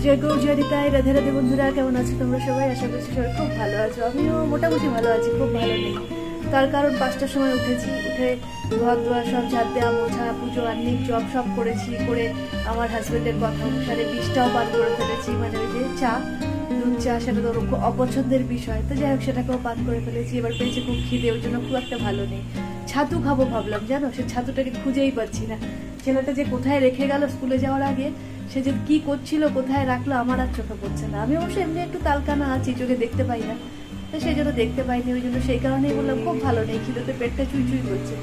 জয় গৌ জয় নিতাই, রাধে রাধে বন্ধুরা, কেমন আছো তোমরা সবাই? আশা করছি সবাই খুব ভালো আছো। আমিও মোটামুটি ভালো আছি, খুব ভালো নেই। তার কারণ 5টার সময় উঠেছি, উঠে ঘর দুয়ার সব ঝাড় দেওয়া, মোছা, পুজো, আর্নিক জব সব করেছি। করে আমার হাজবেন্ডের কথা অনুসারে 20টাও পান করে ফেলেছি। মানে ওই যে চা, দুধ চা, সেটা তো খুব অপছন্দের বিষয়, তো যাই হোক সেটাকেও পান করে ফেলেছি। এবার পেয়েছে খুব খিদে, ওই জন্য খুব একটা ভালো নেই। ছাতু খাবো ভাবলাম, জানো সে ছাতুটাকে খুঁজেই পাচ্ছি না। ছেলেটা যে কোথায় রেখে গেল স্কুলে যাওয়ার আগে, সে যে কি করছিল, কোথায় রাখলো, আমার আর চোখে পড়ছে না। আমি অবশ্য এমনি একটু তালকানা আছি, চোখে দেখতে পাই না, তো সেই জন্য দেখতে পাইনি। ওই জন্য সেই কারণেই বললাম খুব ভালো নেই, খিদেতে পেটটা চুই চুই করছে।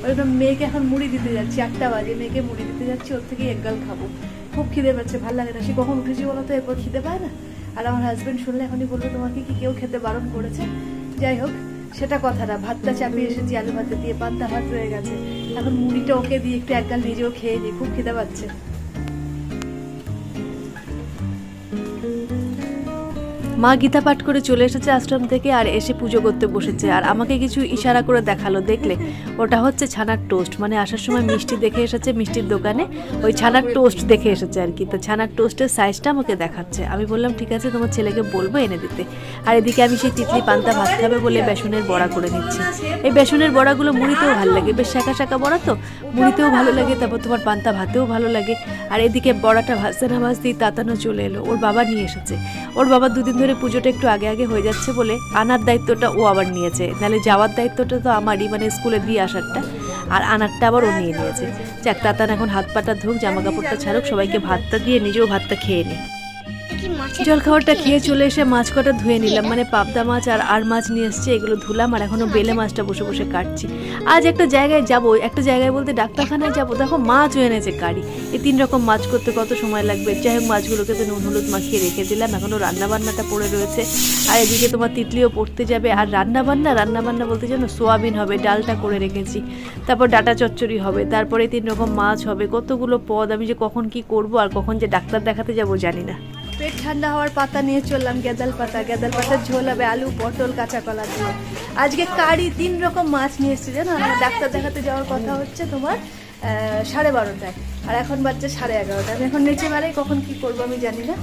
ওই জন্য মেয়েকে এখন মুড়ি দিতে যাচ্ছি, 8টা বাজে, মেয়েকে মুড়ি দিতে যাচ্ছি, ওর থেকে এক গাল খাবো। খুব খিদে পাচ্ছে, ভালো লাগে না। সে কখন উঠেছি বলো তো, এরপর খিদে পায় না। আর আমার হাজবেন্ড শুনলে এখনই বলবো তোমাকে কি কেউ খেতে বারণ করেছে। যাই হোক সেটা কথা না, ভাতটা চাপিয়ে এসেছি আলু ভাতে দিয়ে, পান্তা ভাত রয়ে গেছে। এখন মুড়িটা ওকে দিয়ে একটু এক গাল নিজেও খেয়ে নিই, খুব খিদে পাচ্ছে। মা গীতা পাঠ করে চলে এসেছে আশ্রম থেকে, আর এসে পুজো করতে বসেছে। আর আমাকে কিছু ইশারা করে দেখালো, দেখলে ওটা হচ্ছে ছানার টোস্ট। মানে আসার সময় মিষ্টি দেখে এসেছে, মিষ্টির দোকানে ওই ছানার টোস্ট দেখে এসেছে আর কি। তো ছানার টোস্টের সাইজটা আমাকে দেখাচ্ছে। আমি বললাম ঠিক আছে, তোমার ছেলেকে বলবো এনে দিতে। আর এদিকে আমি সেই তিতলি পান্তা ভাত খাবে বলে বেসনের বড়া করে নিচ্ছি। এই বেসনের বড়াগুলো মুড়িতেও ভালো লাগে, বেশ শাঁকা শাঁকা বড়া, তো মুড়িতেও ভালো লাগে, তারপর তোমার পান্তা ভাতেও ভালো লাগে। আর এদিকে বড়াটা ভাজতে না ভাজতেই তাতানো চলে এলো, ওর বাবা নিয়ে এসেছে। ওর বাবা দুদিন ধরে পুজোটা একটু আগে আগে হয়ে যাচ্ছে বলে আনার দায়িত্বটা ও আবার নিয়েছে, নাহলে যাওয়ার দায়িত্বটা তো আমারই, মানে স্কুলে দিয়ে আসারটা, আর আনারটা আবার ও নিয়ে নিয়েছে। যাক, তাতান এখন হাত পাটা ধুক, জামা কাপড়টা ছাড়ুক, সবাইকে ভাতটা দিয়ে নিজেও ভাতটা খেয়ে নিই। জল খাবারটা খেয়ে চলে এসে মাছ কটা ধুয়ে নিলাম, মানে পাবদা মাছ আর মাছ নিয়ে এসছে, এগুলো ধুলাম। আর এখনো বেলে মাছটা বসে বসে কাটছি। আজ একটা জায়গায় যাব, একটা জায়গায় বলতে ডাক্তারখানায় যাব, দেখো মাছও এনেছে কারি। এই 3 রকম মাছ করতে কত সময় লাগবে। যাই হোক মাছগুলোকে তো নুন হলুদ মাখিয়ে রেখে দিলাম, এখনো রান্নাবান্নাটা পড়ে রয়েছে। আর এদিকে তোমার তিতলিও পড়তে যাবে। আর রান্নাবান্না বলতে জানো, সোয়াবিন হবে, ডালটা করে রেখেছি, তারপর ডাটা চচ্চড়ি হবে, তারপরে 3 রকম মাছ হবে, কতগুলো পদ। আমি যে কখন কি করব আর কখন যে ডাক্তার দেখাতে যাব জানি না। পেট ঠান্ডা হওয়ার পাতা নিয়ে চললাম, গেঁদাল পাতার ঝোল হবে, আলু পটল কাঁচা কলা দিয়ে। আজকে কারি 3 রকম মাছ নিয়ে এসেছে, জানো। আমার ডাক্তার দেখাতে যাওয়ার কথা হচ্ছে তোমার 12:30টায়, আর এখন বাজছে 11:30। আমি এখন নিচে বেড়াই, কখন কি করবো আমি জানি না।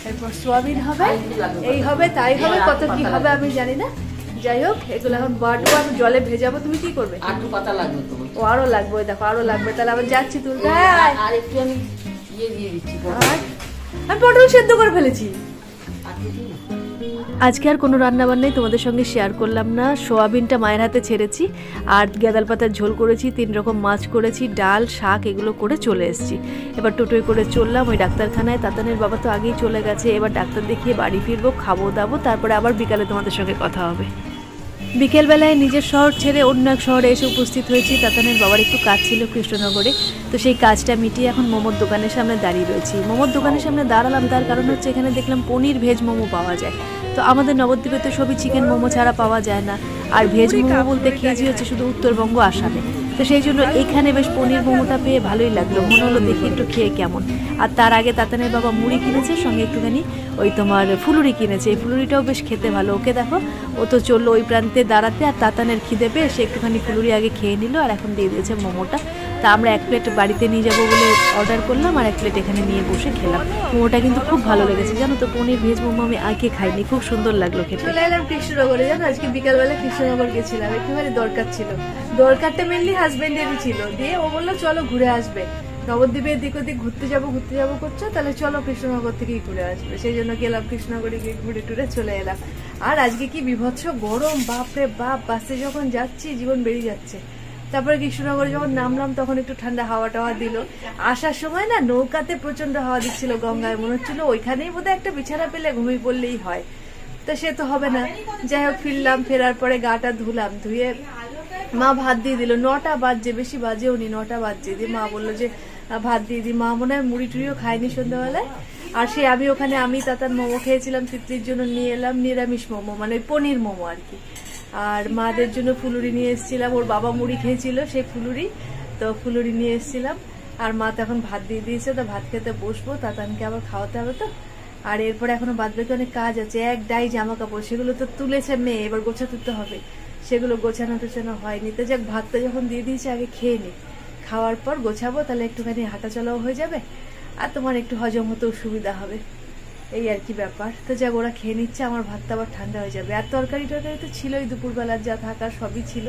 এরপর সোয়াবিন হবে, এই হবে তাই হবে, কত কি হবে আমি জানি না। যাই হোক এগুলো এখন বাটবো, আমি জলে ভেজাবো। তুমি কি করবে? আলু পাতা লাগবে তো। ও আরো লাগবে, দেখো আরো লাগবে। তাহলে আবার যাচ্ছি তুলতে। আর একটু আমি দিয়ে দিচ্ছি, আমি পটল সেদ্ধ করে ফেলেছি। আজকে আর কোনো রান্নাবান্নাই তোমাদের সঙ্গে শেয়ার করলাম না। সোয়াবিনটা মায়ের হাতে ছেড়েছি, আর গেঁদাল পাতার ঝোল করেছি, 3 রকম মাছ করেছি, ডাল শাক এগুলো করে চলে এসেছি। এবার টোটোয় করে চললাম ওই ডাক্তারখানায়। তাতানের বাবা তো আগেই চলে গেছে, এবার ডাক্তার দেখিয়ে বাড়ি ফিরবো, খাবো দাবো, তারপরে আবার বিকালে তোমাদের সঙ্গে কথা হবে। বিকেলবেলায় নিজের শহর ছেড়ে অন্য এক শহরে এসে উপস্থিত হয়েছি। তাতানের বাবার একটু কাজ ছিল কৃষ্ণনগরে, তো সেই কাজটা মিটিয়ে এখন মোমোর দোকানের সামনে দাঁড়িয়ে রয়েছি। মোমোর দোকানের সামনে দাঁড়ালাম তার কারণ হচ্ছে এখানে দেখলাম পনির ভেজ মোমো পাওয়া যায়। তো আমাদের নবদ্বীপে তো সবই চিকেন মোমো ছাড়া পাওয়া যায় না, আর ভেজ মোমো বলতে খেয়েছি হচ্ছে শুধু উত্তরবঙ্গ আসামে। তো সেই জন্য এখানে বেশ পনির মোমোটা পেয়ে ভালোই লাগলো, মনে হলো দেখি একটু খেয়ে কেমন। আর তার আগে তাতানের বাবা মুড়ি কিনেছে, সঙ্গে একটুখানি ওই তোমার ফুলুরি কিনেছে। এই ফুলুরিটাও বেশ খেতে ভালো। ওকে দেখো, ও তো চললো ওই প্রান্তে দাঁড়াতে, আর তাতানের খিদে পেয়ে সে একটুখানি ফুলুরি আগে খেয়ে নিল, আর এখন দিয়ে দিয়েছে মোমোটা। তা আমরা 1 প্লেট বাড়িতে নিয়ে যাবো বলে অর্ডার করলাম, আর 1 প্লেট এখানে নিয়ে বসে খেলাম। মোমোটা কিন্তু খুব ভালো লেগেছে, জানো তো। পনির ভেজ মোমো আমি আগে খাইনি, খুব সুন্দর লাগলো খেতে। চলে এলাম কৃষ্ণনগরে, জানো আজকে বিকালবেলা কৃষ্ণনগর গেছিলাম, একটুখানি দরকার ছিল। দরকারটা মেনলি হাজবেন্ডেরই ছিল, দিয়ে ও বললো চলো ঘুরে আসবে, নবদ্বীপে এদিক ওদিক ঘুরতে যাবো করছো, তাহলে চলো কৃষ্ণনগর থেকেই ঘুরে আসবে। সেই জন্য গেলাম কৃষ্ণনগরে, গিয়ে ঘুরে টুরে চলে এলাম। আর আজকে কি বিভৎস গরম, বাপরে বাপ, বাসে যখন যাচ্ছি জীবন বেরিয়ে যাচ্ছে। তারপরে কৃষ্ণনগরে যখন নামলাম তখন একটু ঠান্ডা হাওয়া টাওয়া দিল। আসার সময় না নৌকাতে প্রচন্ড হাওয়া দিচ্ছিল গঙ্গায়, মনে হচ্ছিল ওইখানেই বোধহয় একটা বিছানা পেলে ঘুমিয়ে পড়লেই হয়, তো সে তো হবে না। যাই হোক ফিরলাম, ফেরার পরে গাটা ধুলাম, ধুয়ে মা ভাত দিয়ে দিল। 9টা বাজছে, বেশি বাজেও নি, 9টা বাজছে। দিয়ে মা বললো যে ভাত দিয়ে দিই। মা মনে হয় মুড়ি টুড়িও খায়নি সন্ধ্যাবেলায়। আর সে আমি তাতার মোমো খেয়েছিলাম, তিতলির জন্য নিয়ে এলাম নিরামিষ মোমো, মানে পনির মোমো আর কি। আর মাদের জন্য ফুলুরি নিয়ে এসেছিলাম, ওর বাবা মুড়ি খেয়েছিল সেই ফুলুরি, তো ফুলুরি নিয়ে এসেছিলাম। আর মা তো এখন ভাত দিয়ে দিয়েছে, তো ভাত খেতে বসবো, তাতানকে আবার খাওয়াতে হবে তো। আর এরপরে এখনো বাদ বাকি অনেক কাজ আছে, 1 ডাই জামা কাপড়, সেগুলো তো তুলেছে মেয়ে, এবার গোছা তুলতে হবে, সেগুলো গোছানো টোছানো হয়নি। তো যাক, ভাতটা যখন দিয়ে দিয়েছে আগে খেয়ে নি, খাওয়ার পর গোছাবো, তাহলে একটুখানি হাঁটা চলাও হয়ে যাবে, আর তোমার একটু হজম হতেও সুবিধা হবে। এই আর কি ব্যাপার। তো যাক, ওরা খেয়ে নিচ্ছে, আমার ভাতটা আবার ঠান্ডা হয়ে যাবে। আর তরকারি তো ছিলই, দুপুরবেলার যা থাকার সবই ছিল।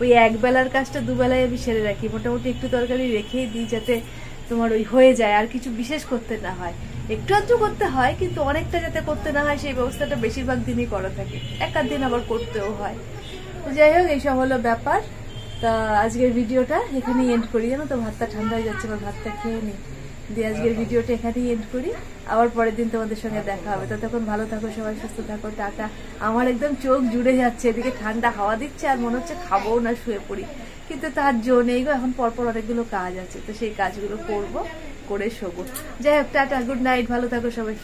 ওই একবেলার কাজটা দুবেলায় আমি সেরে রাখি, মোটামুটি একটু তরকারি রেখেই দিই, যাতে তোমার ওই হয়ে যায়, আর কিছু বিশেষ করতে না হয়। একটু আধটু করতে হয়, কিন্তু অনেকটা যাতে করতে না হয় সেই ব্যবস্থাটা বেশিরভাগ দিনই করা থাকে, এক আধ দিন আবার করতেও হয়। তো যাই হোক, এইসব হলো ব্যাপার। তা আজকের ভিডিওটা এখানেই এন্ড করি, জানো তো ভাতটা ঠান্ডা হয়ে যাচ্ছে, আমার ভাতটা খেয়ে নিই, দিয়ে আজকের ভিডিওটা এখানেই এন্ড করি। আবার পরের দিন তোমাদের সঙ্গে দেখা হবে। ততক্ষণ ভালো থাকো সবাই, সুস্থ থাকো, টাটা। আমার একদম চোখ জুড়ে যাচ্ছে, এদিকে ঠান্ডা হাওয়া দিচ্ছে আর মনে হচ্ছে খাবো না, শুয়ে পড়ি, কিন্তু তার জো নেই গো। এখন পরপর অনেকগুলো কাজ আছে, তো সেই কাজগুলো করব, করে শোবো। যাই হোক, টাটা, গুড নাইট, ভালো থাকো সবাই।